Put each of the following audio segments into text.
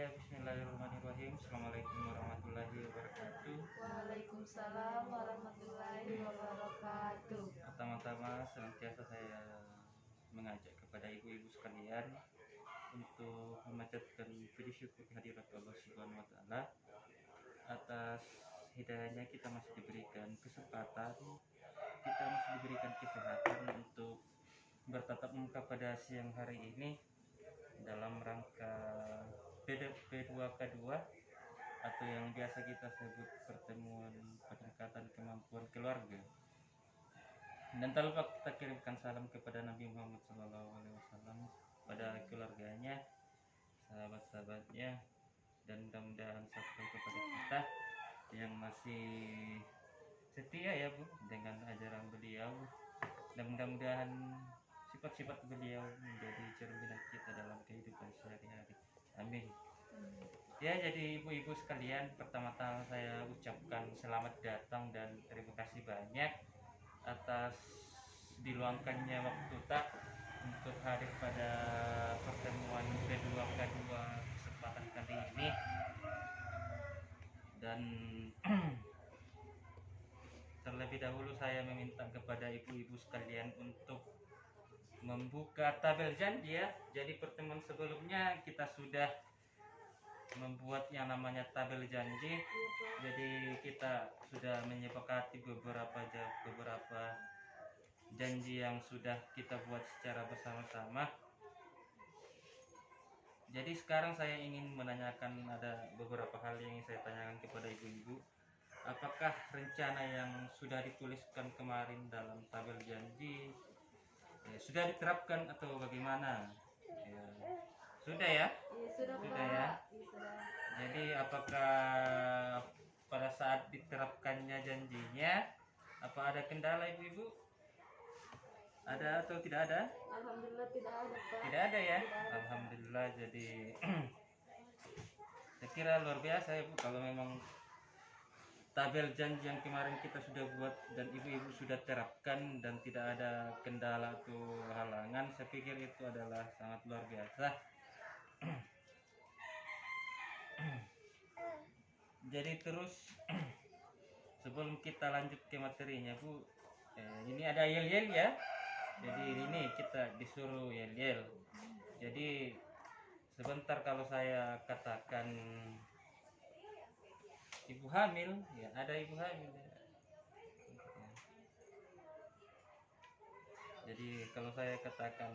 Ya, bismillahirrahmanirrahim. Assalamualaikum warahmatullahi wabarakatuh. Waalaikumsalam warahmatullahi wabarakatuh. Pertama-tama, senantiasa saya mengajak kepada ibu-ibu sekalian untuk memanjatkan puji syukur kehadirat Allah Subhanahu wa Ta'ala atas hidayahnya. Kita masih diberikan kesempatan, kita masih diberikan kesehatan untuk bertatap muka pada siang hari ini dalam rangka P2K2 atau yang biasa kita sebut pertemuan peningkatan kemampuan keluarga. Dan tak lupa kita kirimkan salam kepada Nabi Muhammad SAW, pada keluarganya, sahabat-sahabatnya, dan mudah-mudahan sampai kepada kita yang masih setia ya Bu dengan ajaran beliau, dan mudah-mudahan sifat-sifat beliau menjadi cerminan kita dalam kehidupan sehari-hari. Amin. Ya, jadi ibu-ibu sekalian, pertama-tama saya ucapkan selamat datang dan terima kasih banyak atas diluangkannya waktu tak untuk hadir pada pertemuan P2K2 kesempatan kali ini. Dan terlebih dahulu saya meminta kepada ibu-ibu sekalian untuk membuka tabel janji ya. Jadi pertemuan sebelumnya kita sudah membuat yang namanya tabel janji. Jadi kita sudah menyepakati beberapa janji yang sudah kita buat secara bersama-sama. Jadi sekarang saya ingin menanyakan, ada beberapa hal yang ingin saya tanyakan kepada ibu-ibu. Apakah rencana yang sudah dituliskan kemarin dalam tabel janji sudah diterapkan atau bagaimana? Ya. Sudah ya? Sudah ya. Jadi apakah pada saat diterapkannya janjinya apa ada kendala ibu-ibu? Ada atau tidak ada? Alhamdulillah tidak ada, Pak. Tidak ada ya? Alhamdulillah. Jadi saya kira luar biasa ya Bu, kalau memang tabel janji yang kemarin kita sudah buat dan ibu-ibu sudah terapkan dan tidak ada kendala atau halangan. Saya pikir itu adalah sangat luar biasa. Jadi terus sebelum kita lanjut ke materinya Bu, ini ada yel-yel ya. Jadi ini kita disuruh yel-yel. Jadi sebentar kalau saya katakan ibu hamil, ya ada ibu hamil ya. Jadi kalau saya katakan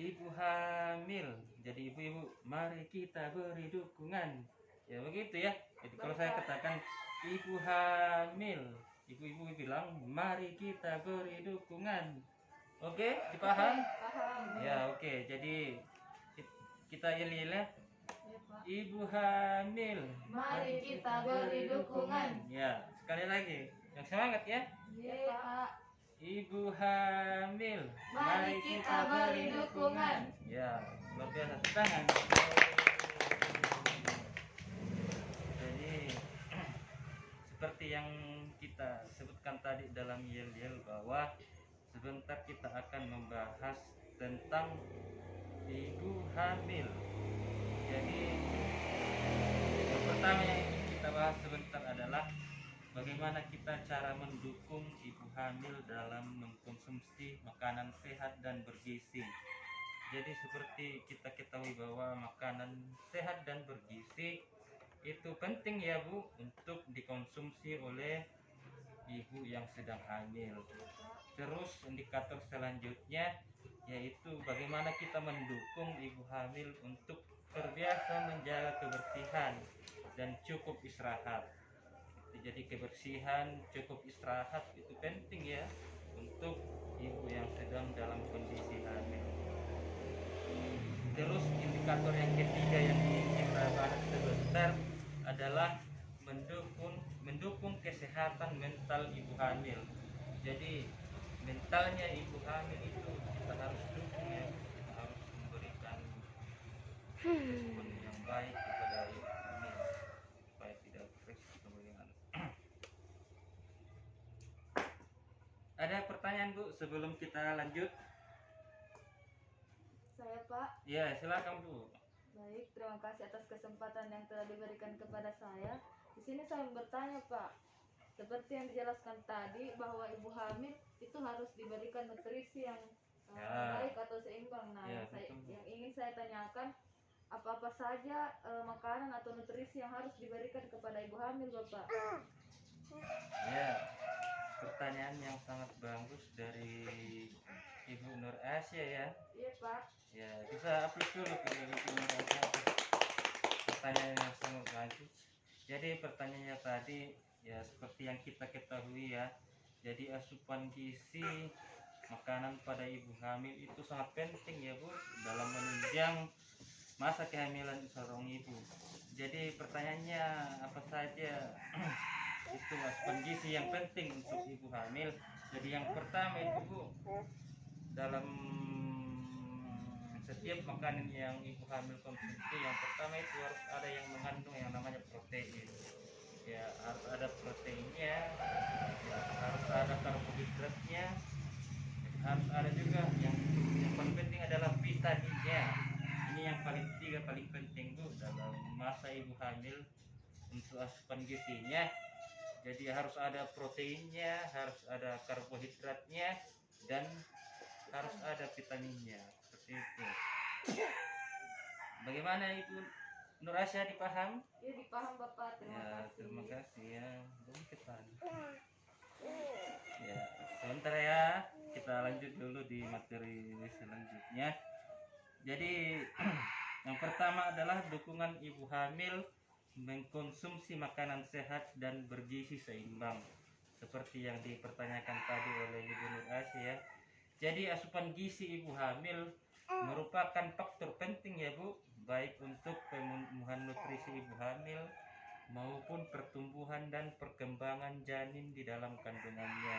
ibu hamil, jadi ibu-ibu mari kita beri dukungan, ya begitu ya. Jadi kalau saya katakan ibu hamil, ibu-ibu bilang mari kita beri dukungan. Oke, dipaham? Paham. Ya oke. Jadi kita yel-yel ya. Ibu hamil, Mari kita beri dukungan. ya sekali lagi, yang semangat ya. Iya, Pak. Ibu hamil, Mari kita beri dukungan. Ya, luar biasa, tangan. Jadi seperti yang kita sebutkan tadi dalam yel-yel, bahwa sebentar kita akan membahas tentang ibu hamil. Jadi yang pertama yang kita bahas sebentar adalah bagaimana kita cara mendukung ibu hamil dalam mengkonsumsi makanan sehat dan bergizi. Jadi seperti kita ketahui bahwa makanan sehat dan bergizi itu penting ya Bu untuk dikonsumsi oleh ibu yang sedang hamil. Terus indikator selanjutnya yaitu bagaimana kita mendukung ibu hamil untuk terbiasa menjaga kebersihan dan cukup istirahat. Jadi kebersihan, cukup istirahat itu penting ya untuk ibu yang sedang dalam kondisi hamil. Terus indikator yang ketiga yang ingin kita bahas sebentar adalah mendukung kesehatan mental ibu hamil. Jadi mentalnya ibu hamil itu kita harus dukung ya, kita harus memberikan respon yang baik kepada ibu hamil supaya tidak stres atau bagaimana. Ada pertanyaan Bu sebelum kita lanjut? Saya, Pak. Ya silakan Bu. Baik, terima kasih atas kesempatan yang telah diberikan kepada saya. Di sini saya bertanya, Pak. Seperti yang dijelaskan tadi bahwa ibu hamil itu harus diberikan nutrisi yang Ya. baik atau seimbang. Nah, Ya, yang betul. ingin saya tanyakan apa-apa saja makanan atau nutrisi yang harus diberikan kepada ibu hamil, Bapak? Ya, pertanyaan yang sangat bagus dari Ibu Nur Asia ya. Iya, Pak. Ya, bisa upload dulu ke Ibu Nur Asia. Pertanyaan yang sangat bagus. Jadi pertanyaannya tadi ya seperti yang kita ketahui ya. Jadi asupan gizi makanan pada ibu hamil itu sangat penting ya Bu dalam menunjang masa kehamilan seorang ibu. Jadi pertanyaannya apa saja itu asupan gizi yang penting untuk ibu hamil. Jadi yang pertama itu Bu, dalam setiap makanan yang ibu hamil konsumsi, yang pertama itu harus ada yang mengandung yang namanya protein. Ya harus ada proteinnya, ya, harus ada karbohidratnya, harus ada juga yang paling penting adalah vitaminnya. Ini yang paling tiga paling penting Bu dalam masa ibu hamil untuk asupan gizinya. Jadi harus ada proteinnya, harus ada karbohidratnya, dan harus ada vitaminnya. Seperti itu. Bagaimana Ibu Nur Asia, dipaham? Iya, dipaham, Bapak. Terima Ya, kasih. terima kasih ya. Belum kita. Ya, sebentar ya. Kita lanjut dulu di materi selanjutnya. Jadi yang pertama adalah dukungan ibu hamil mengkonsumsi makanan sehat dan bergizi seimbang. Seperti yang dipertanyakan tadi oleh Ibu Nur Asia. Jadi asupan gizi ibu hamil merupakan faktor penting ya Bu, baik untuk pemenuhan nutrisi ibu hamil maupun pertumbuhan dan perkembangan janin di dalam kandungannya.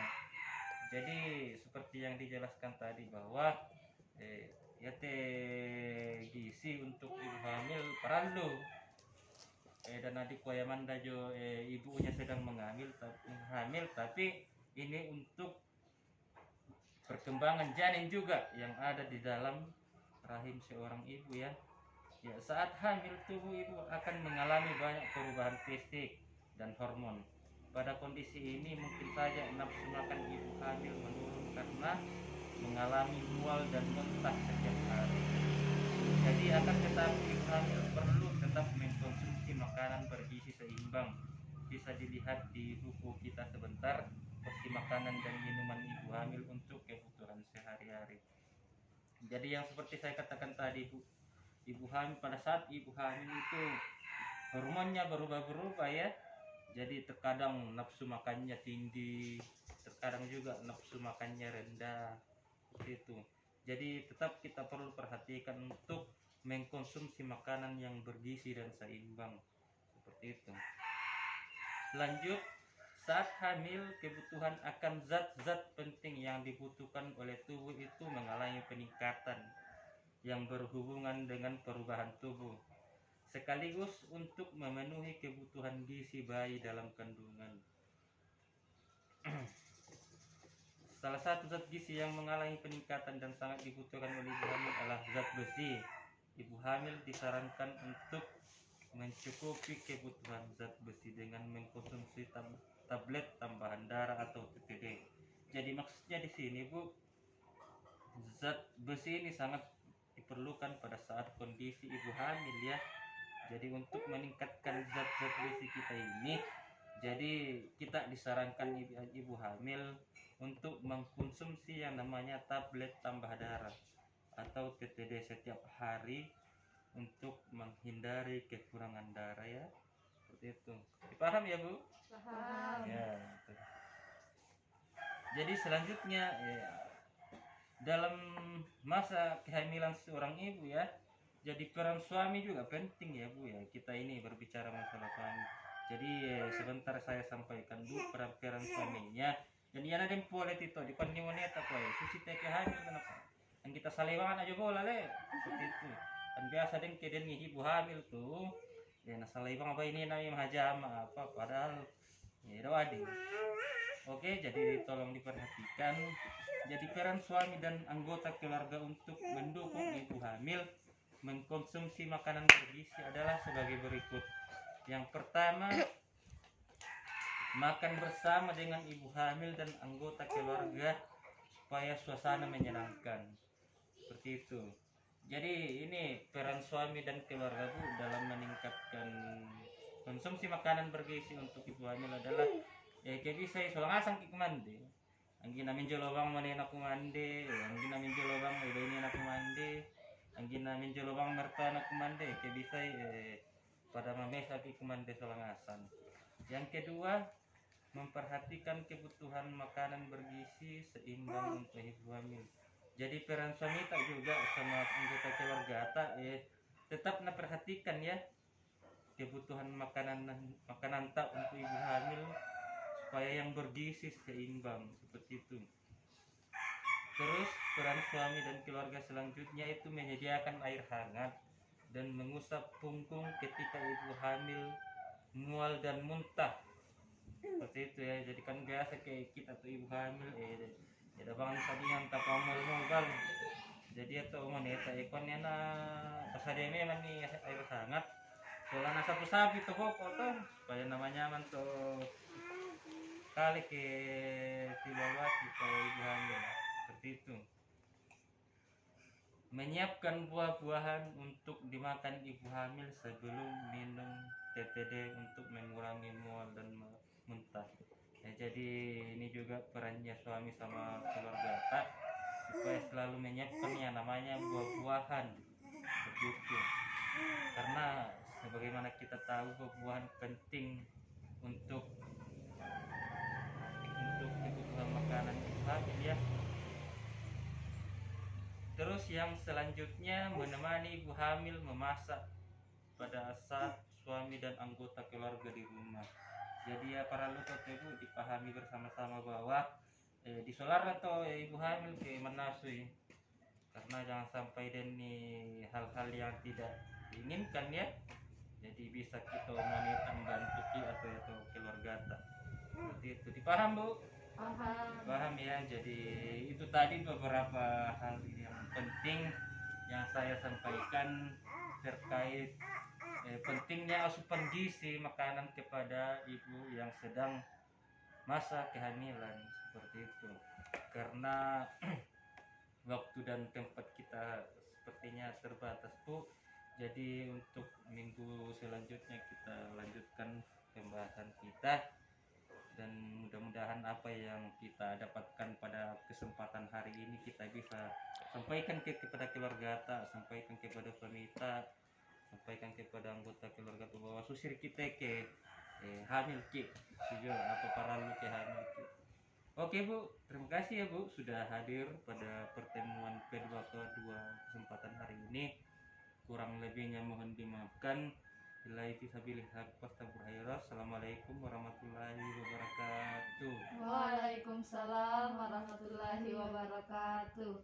Jadi seperti yang dijelaskan tadi bahwa ya gizi untuk ibu hamil perlu dan adik Manda jo ibunya sedang hamil tapi ini untuk perkembangan janin juga yang ada di dalam rahim seorang ibu ya. Ya, saat hamil tubuh ibu akan mengalami banyak perubahan fisik dan hormon. Pada kondisi ini mungkin saja nafsu makan ibu hamil menurun karena mengalami mual dan muntah setiap hari. Jadi akan tetapi ibu hamil perlu tetap mengkonsumsi makanan bergizi seimbang. Bisa dilihat di buku kita sebentar, seperti makanan dan minuman ibu hamil untuk kebutuhan sehari-hari. Jadi yang seperti saya katakan tadi Bu, ibu hamil pada saat ibu hamil itu hormonnya berubah-berubah ya. Jadi terkadang nafsu makannya tinggi, terkadang juga nafsu makannya rendah, seperti itu. Jadi tetap kita perlu perhatikan untuk mengkonsumsi makanan yang bergizi dan seimbang, seperti itu. Lanjut, saat hamil kebutuhan akan zat-zat penting yang dibutuhkan oleh tubuh itu mengalami peningkatan yang berhubungan dengan perubahan tubuh, sekaligus untuk memenuhi kebutuhan gizi bayi dalam kandungan. Salah satu zat gizi yang mengalami peningkatan dan sangat dibutuhkan oleh ibu hamil adalah zat besi. Ibu hamil disarankan untuk mencukupi kebutuhan zat besi dengan mengkonsumsi tablet tambahan darah atau TTD. Jadi maksudnya di sini Bu, zat besi ini sangat diperlukan pada saat kondisi ibu hamil ya. Jadi untuk meningkatkan zat-zat besi kita ini, jadi kita disarankan ibu hamil untuk mengkonsumsi yang namanya tablet tambah darah atau TTD setiap hari untuk menghindari kekurangan darah ya. Seperti itu. Dipaham ya Bu? Paham. Ya. Betul. Jadi selanjutnya ya, dalam masa kehamilan seorang ibu ya, jadi peran suami juga penting ya Bu ya. Kita ini berbicara masalah suami. Jadi sebentar saya sampaikan Bu peran suaminya. Dan yana den pole tito di pandi moneta ko susi teke hamil kenapa? Yang kita saliwangan aja bola le. Seperti itu. Dan biasa den keden ibu hamil tuh ya nasaliwang apa ini namanya hajama apa padahal ya rawadi. Oke, jadi tolong diperhatikan. Jadi peran suami dan anggota keluarga untuk mendukung ibu hamil mengkonsumsi makanan bergizi adalah sebagai berikut. Yang pertama, makan bersama dengan ibu hamil dan anggota keluarga supaya suasana menyenangkan. Seperti itu. Jadi ini peran suami dan keluarga Bu dalam meningkatkan konsumsi makanan bergizi untuk ibu hamil adalah kayak bisa solang asang ki kumande. Anggi namin jolobang manen aku mande, anggi namin jolobang ini aku mande, anggi namin jolobang mertuan aku mande, kayak bisa pada mamesa ki kumande solang asang. Yang kedua, memperhatikan kebutuhan makanan bergizi seimbang untuk ibu hamil. Jadi peran suami tak juga sama anggota keluarga tak tetap memperhatikan ya kebutuhan makanan tak untuk ibu hamil supaya yang bergizi seimbang seperti itu. Terus peran suami dan keluarga selanjutnya itu menyediakan air hangat dan mengusap punggung ketika ibu hamil mual dan muntah. Seperti itu ya. Jadi kan biasa kayak kita tuh ibu hamil ada bang saringan tapamol bang. Jadi atau moneta ekonnya na pas ada ini nih air hangat. Soalnya sapu-sapu tuh kok tuh supaya namanya nyaman tuh kali ke tilawati kalau ibu hamil. Seperti itu. Menyiapkan buah-buahan untuk dimakan ibu hamil sebelum minum TTD untuk mengurangi mual dan muntah. Jadi ini juga perannya suami sama keluarga tak supaya selalu menyiapkan yang namanya buah-buahan seperti itu. Karena sebagaimana kita tahu buah-buahan penting untuk kebutuhan makanan ibu hamil ya. Terus yang selanjutnya menemani ibu hamil memasak pada saat suami dan anggota keluarga di rumah. Jadi ya para luto ibu dipahami bersama-sama bahwa di solar atau ibu hamil ke menasui karena jangan sampai deni hal-hal yang tidak diinginkan ya. Jadi bisa kita monitan bantu atau keluarga tak. Seperti itu dipaham Bu? Paham ya. Jadi itu tadi beberapa hal yang penting yang saya sampaikan terkait pentingnya asupan gizi makanan kepada ibu yang sedang masa kehamilan seperti itu. Karena waktu dan tempat kita sepertinya terbatas Bu. Jadi untuk minggu selanjutnya kita lanjutkan pembahasan kita dan mudah-mudahan apa yang kita dapatkan pada kesempatan hari ini kita bisa sampaikan kepada keluarga tak, sampaikan kepada wanita, sampaikan kepada anggota keluarga bahwa susir kita ke hamil ki sejauh apa para lu ke hamil ki. Oke Bu, terima kasih ya Bu sudah hadir pada pertemuan kedua kesempatan hari ini. Kurang lebihnya mohon dimaafkan. Billahi fisabilillah wastaghfirullah. Assalamualaikum warahmatullahi wabarakatuh. Waalaikumsalam warahmatullahi wabarakatuh.